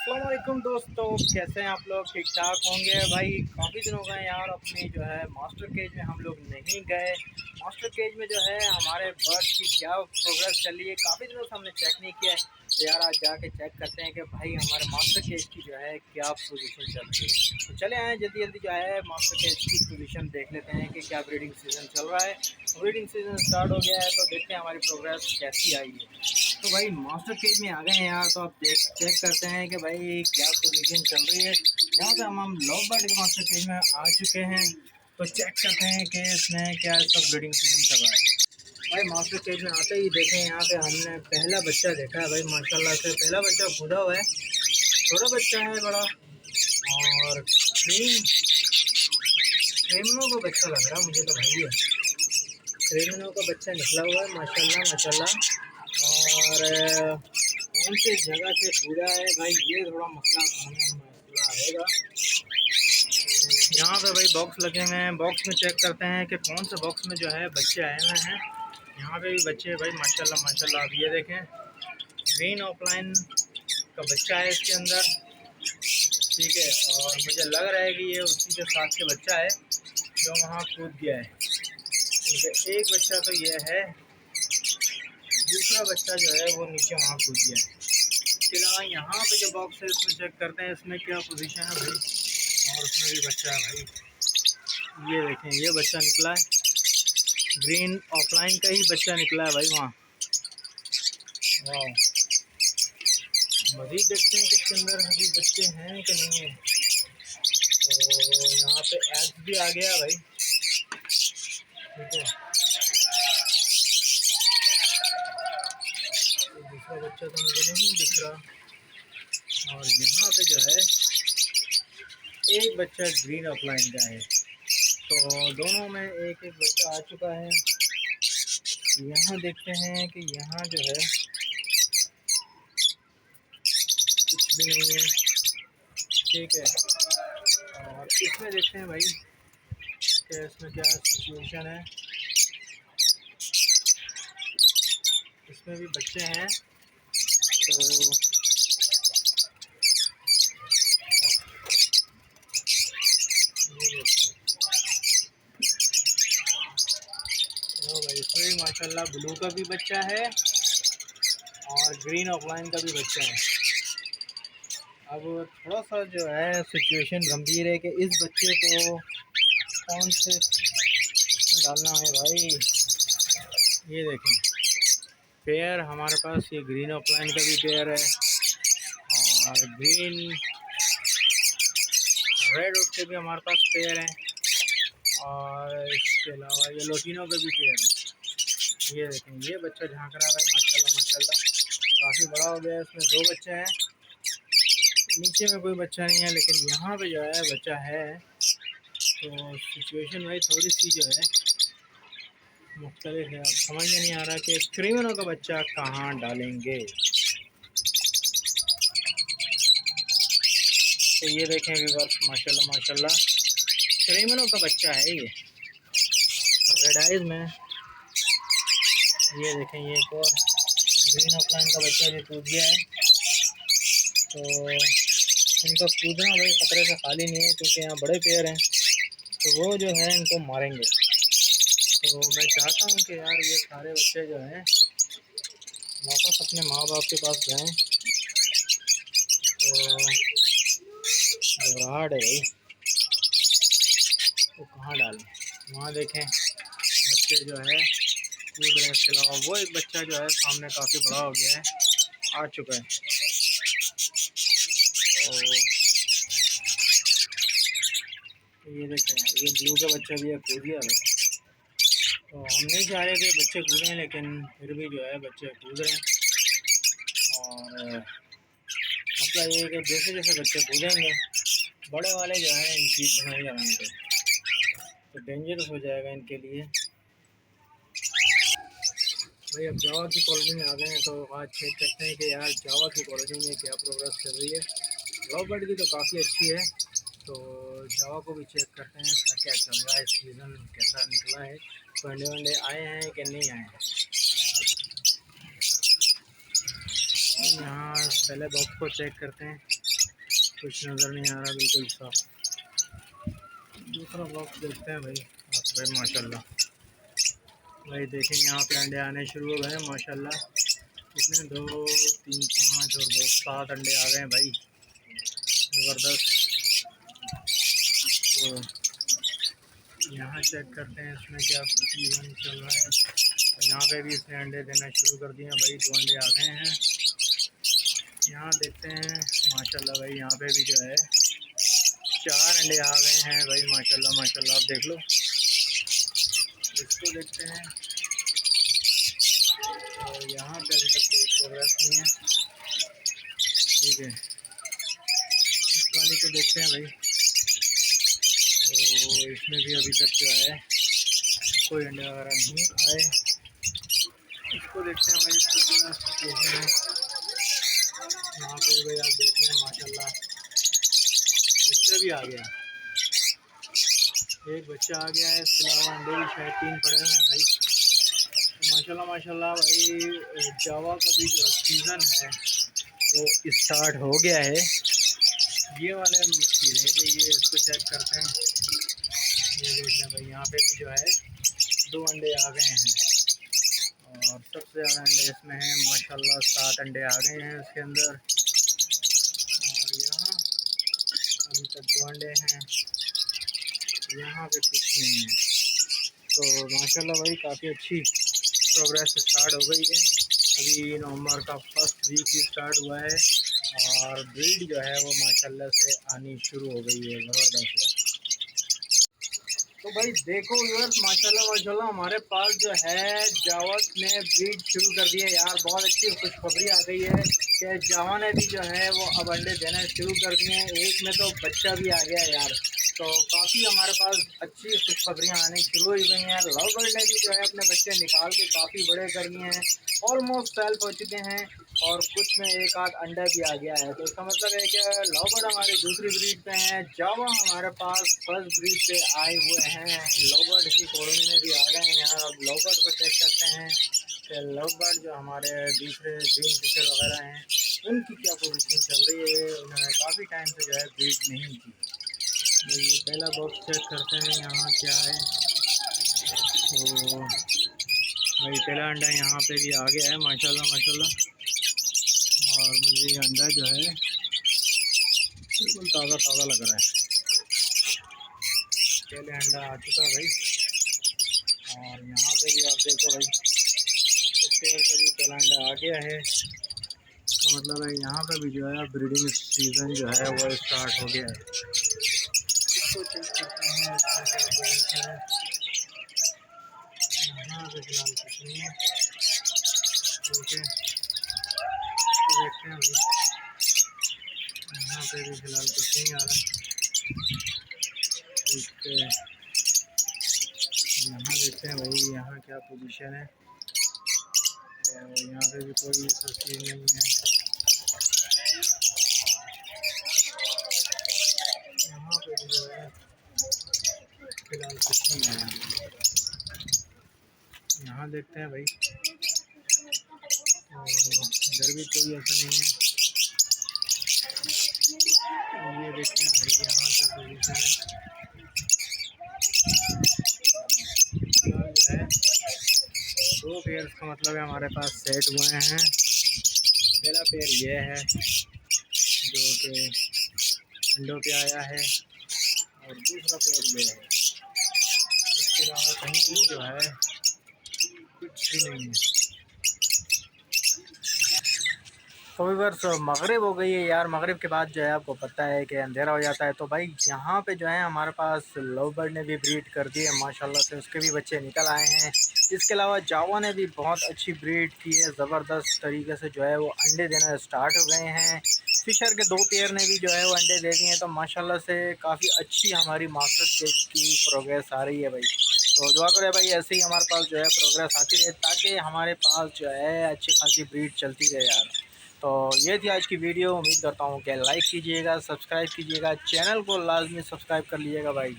अस्सलाम वालेकुम दोस्तों, कैसे हैं आप लोग? ठीक ठाक होंगे भाई। काफ़ी दिन हो गए यार अपनी जो है मास्टर केज में हम लोग नहीं गए। मास्टर केज में जो है हमारे बर्ड की क्या प्रोग्रेस चल रही है, काफ़ी दिनों से हमने चेक नहीं किया है। तो यार आज जाके चेक करते हैं कि भाई हमारे मास्टर केज की जो है क्या पोजीशन चल रही है। तो चले आए जल्दी जल्दी जो है मास्टर केज की पोजीशन देख लेते हैं कि क्या ब्रीडिंग सीज़न चल रहा है। ब्रीडिंग सीज़न स्टार्ट हो गया है तो देखते हैं हमारी प्रोग्रेस कैसी आई है। तो भाई मास्टर केज में आ गए हैं यार, तो आप चेक करते हैं कि भाई क्या पोजीशन चल रही है। यहाँ पे हम लव बर्ड के मास्टर केज में आ चुके हैं। तो चेक करते हैं कि इसमें क्या इसका ब्रीडिंग सीजन चल रहा है। भाई मास्टर केज में आते ही देखें यहाँ पे हमने पहला बच्चा देखा है। भाई माशाल्लाह से पहला बच्चा खुदा हुआ है, छोटा बच्चा है बड़ा। और क्रेमनो का बच्चा लग रहा है मुझे तो भाई है। क्रेमनो का बच्चा निकला हुआ है माशाल्लाह माशाल्लाह। और कौन सी जगह से पूरा है भाई, ये थोड़ा मसला आएगा। यहाँ पे भाई बॉक्स लगे हुए हैं, बॉक्स में चेक करते हैं कि कौन से बॉक्स में जो है बच्चे आए हुए हैं। यहाँ पे भी बच्चे भाई माशाल्लाह माशाल्लाह। आप ये देखें, ग्रीन ऑफलाइन का बच्चा है इसके अंदर, ठीक है। और मुझे लग रहा है कि ये उसी के साथ के बच्चा है जो वहाँ कूद गया है, ठीक है। एक बच्चा तो ये है, दूसरा बच्चा जो है वो नीचे वहाँ कूद गया है। इसके अलावा यहाँ पे जो बॉक्स है इसमें चेक करते हैं इसमें क्या पोजीशन है भाई। और उसमें भी बच्चा है भाई, ये देखें ये बच्चा निकला है, ग्रीन ऑफलाइन का ही बच्चा निकला है भाई वहाँ। वाह, मज़ीद देखते हैं कि इसके अंदर अभी बच्चे हैं कि नहीं है। तो यहाँ पे एग्स भी आ गया भाई, ठीक है। तो दूसरा बच्चा तो मुझे नहीं दिख रहा। और यहाँ पे जो है एक बच्चा ग्रीन ऑफलाइन का है। तो दोनों में एक एक बच्चा आ चुका है। यहाँ देखते हैं कि यहाँ जो है कुछ भी नहीं है, ठीक है। और इसमें देखते हैं भाई कि इसमें क्या सिचुएशन है। इसमें भी बच्चे हैं। तो तो भाई इसमें भी माशाल्लाह ब्लू का भी बच्चा है और ग्रीन ऑफलाइन का भी बच्चा है। अब थोड़ा सा जो है सिचुएशन गंभीर है कि इस बच्चे को कौन से इसमें डालना है भाई। ये देखें पेयर हमारे पास, ये ग्रीन ऑफलाइन का भी पेयर है और ग्रीन रेड वुड के भी हमारे पास पेयर हैं। और इसके अलावा ये लोटिनो के भी पेयर हैं। ये देखें ये बच्चा झांक रहा है भाई माशाल्लाह माशाल्लाह, काफ़ी बड़ा हो गया है। इसमें दो बच्चे हैं, नीचे में कोई बच्चा नहीं है, लेकिन यहाँ पे जो है बच्चा है। तो सिचुएशन भाई थोड़ी सी जो है मुख्तलिफ है। अब समझ में नहीं आ रहा कि क्रिमिनल का बच्चा कहाँ डालेंगे। तो ये देखें व्यूअर्स माशाल्लाह माशाल्लाह, क्रिमिनल का बच्चा है ये रेड आइज में। ये देखें ये एक और ग्रीन ऑफलाइन का बच्चा भी कूद गया है। तो इनका कूदना भाई खतरे से खाली नहीं है, क्योंकि यहाँ बड़े पेड़ हैं तो वो जो है इनको मारेंगे। तो मैं चाहता हूँ कि यार ये सारे बच्चे जो हैं वापस अपने माँ बाप के पास जाएं। तो घबराहट है भाई, तो कहाँ डालें। वहाँ देखें बच्चे जो है कूद रहे हैं। इसके अलावा वो एक बच्चा जो है सामने काफ़ी बड़ा हो गया है, आ चुका है। तो ये देखें ये ब्लू का बच्चा भी है, कूद गया भाई। तो हम नहीं चाह रहे कि बच्चे कूदें, लेकिन फिर भी जो है बच्चे कूद रहे हैं। और मसला ये है कि जैसे जैसे बच्चे कूदेंगे बड़े वाले जो है इनकी धुनाई लगाएंगे तो डेंजरस हो जाएगा इनके लिए। भाई अब जावा की कॉलोनी में आ गए हैं, तो आज चेक करते हैं कि यार जावा की कॉलोनी में क्या प्रोग्रेस चल रही है। लव बर्ड की तो काफ़ी अच्छी है, तो जावा को भी चेक करते हैं इसका क्या चल रहा है, सीज़न कैसा निकला है, तो अंडे वंडे आए हैं कि नहीं आए हैं। यहाँ पहले बॉक्स को चेक करते हैं। कुछ नज़र नहीं आ रहा, बिल्कुल साफ। दूसरा बॉक्स देखते हैं भाई। भाई माशाल्लाह भाई देखें, यहाँ पे अंडे आने शुरू हो गए हैं माशाल्लाह। कितने, 2 3 5 और 2 7 अंडे आ गए हैं भाई, ज़बरदस्त। तो यहाँ चेक करते हैं इसमें क्या सीजन चल रहा है। तो यहाँ पे भी इसने अंडे देना शुरू कर दिए हैं भाई, 2 अंडे आ गए हैं। यहाँ देखते हैं माशाल्लाह भाई, यहाँ पे भी जो है 4 अंडे आ गए हैं भाई माशाल्लाह माशाल्लाह। आप देख लो, इसको देखते हैं। और यहाँ पे अभी तक कोई प्रोग्रेस नहीं है, ठीक है। इस वाली को देखते हैं भाई, तो इसमें भी अभी तक जो है कोई अंडे वगैरह नहीं आए। इसको देखते हैं भाई, इसको क्या सिचुएशन है। यहाँ पे भाई आप देख रहे हैं माशाल्लाह, बच्चा भी आ गया, एक बच्चा आ गया है। इसके अलावा अंडे भी शायद 3 पड़े हुए हैं भाई। तो माशाल्लाह माशाल्लाह भाई, जावा का भी जो सीज़न है वो स्टार्ट हो गया है। ये वाले मछली रह गई है, इसको चेक करते हैं। ये देख लें भाई, यहाँ पे भी जो है 2 अंडे आ गए हैं। और सबसे ज़्यादा अंडे इसमें हैं माशाल्लाह, 7 अंडे आ गए हैं इसके अंदर। और यहाँ अभी तक 2 अंडे हैं, यहाँ पे कुछ नहीं है। तो माशाल्लाह भाई काफ़ी अच्छी प्रोग्रेस स्टार्ट हो गई है। अभी नवंबर का फर्स्ट वीक ही स्टार्ट हुआ है और ब्रीड जो है वो माशाल्लाह से आनी शुरू हो गई है, ज़बरदस्त है। तो भाई देखो व्यूअर्स, माशाल्लाह माशाल्लाह हमारे पास जो है जावत ने ब्रीड शुरू कर दी है यार। बहुत अच्छी खुशखबरी आ गई है कि जावा ने भी जो है वो अब अंडे देना शुरू कर दिए हैं। एक में तो बच्चा भी आ गया यार। तो काफ़ी हमारे पास अच्छी खुशखबरियाँ आने शुरू हो गई हैं। लव बर्ड ने भी जो है अपने बच्चे निकाल के काफ़ी बड़े कर दिए हैं, ऑलमोस्ट सेल्फ हो चुके हैं। और कुछ में एक आध अंडा भी आ गया है। तो इसका मतलब है कि लव बर्ड हमारी दूसरी ब्रीड पे हैं, जावा हमारे पास फर्स्ट ब्रीड पे आए हुए हैं। लव बर्ड की कॉलोनी में भी आ गए हैं यार। अब लव बर्ड को चेक करते हैं कि लव बर्ड जो हमारे दूसरे ग्रीन फिशर वगैरह हैं उनकी क्या पोजीशन चल रही है। उन्होंने काफ़ी टाइम से जो है ब्रीड नहीं की। तो ये पहला बॉक्स चेक करते हैं, यहाँ क्या है। तो भाई पहला अंडा यहाँ पे भी आ गया है माशाल्लाह माशाल्लाह। और मुझे ये अंडा जो है बिल्कुल ताज़ा ताज़ा लग रहा है। पहले अंडा आ चुका भाई। और यहाँ पे भी आप देखो भाई, इस पेड़ का भी पहला अंडा आ गया है। तो मतलब है यहाँ पे भी जो है ब्रीडिंग सीज़न जो है वो स्टार्ट हो गया है। इसको चेक करते हैं इसमें क्या पोजीशन है। यहाँ पे फिलहाल कुछ नहीं है, ठीक है। तो देखते हैं भाई, यहाँ पे भी फिलहाल कुछ नहीं आ रहा, ठीक है। यहाँ देखते हैं भाई, यहाँ क्या पोजीशन है। और यहाँ पे भी कोई ऐसा चीज़ नहीं है। यहाँ पे भी जो है फिलहाल कुछ नहीं आया। यहाँ देखते हैं भाई, तो इधर भी कोई ऐसा नहीं है। ये देखते हैं भाई, यहाँ क्या पोजीशन है। जो है 2 पेयर का मतलब है हमारे पास सेट हुए हैं। पहला पेयर ये है जो कि अंडों पे आया है, और दूसरा पेयर ये है। इसके अलावा कहीं जो है कुछ भी नहीं है। तो व्यूअर्स, मगरिब हो गई है यार। मगरिब के बाद जो है आपको पता है कि अंधेरा हो जाता है। तो भाई यहाँ पे जो है हमारे पास लव बर्ड ने भी ब्रीड कर दी है माशाल्लाह से, उसके भी बच्चे निकल आए हैं। इसके अलावा जावा ने भी बहुत अच्छी ब्रीड की है, ज़बरदस्त तरीके से जो है वो अंडे देना स्टार्ट हो गए हैं। फिशर के 2 पेयर ने भी जो है वो अंडे दे दिए हैं। तो माशाल्लाह से काफ़ी अच्छी हमारी मास्टर केज की प्रोग्रेस आ रही है भाई। तो दुआ करें भाई ऐसे ही हमारे पास जो है प्रोग्रेस आती रहे, ताकि हमारे पास जो है अच्छी खासी ब्रीड चलती रहे यार। तो ये थी आज की वीडियो। उम्मीद करता हूँ कि लाइक कीजिएगा, सब्सक्राइब कीजिएगा, चैनल को लाजमी सब्सक्राइब कर लीजिएगा भाई।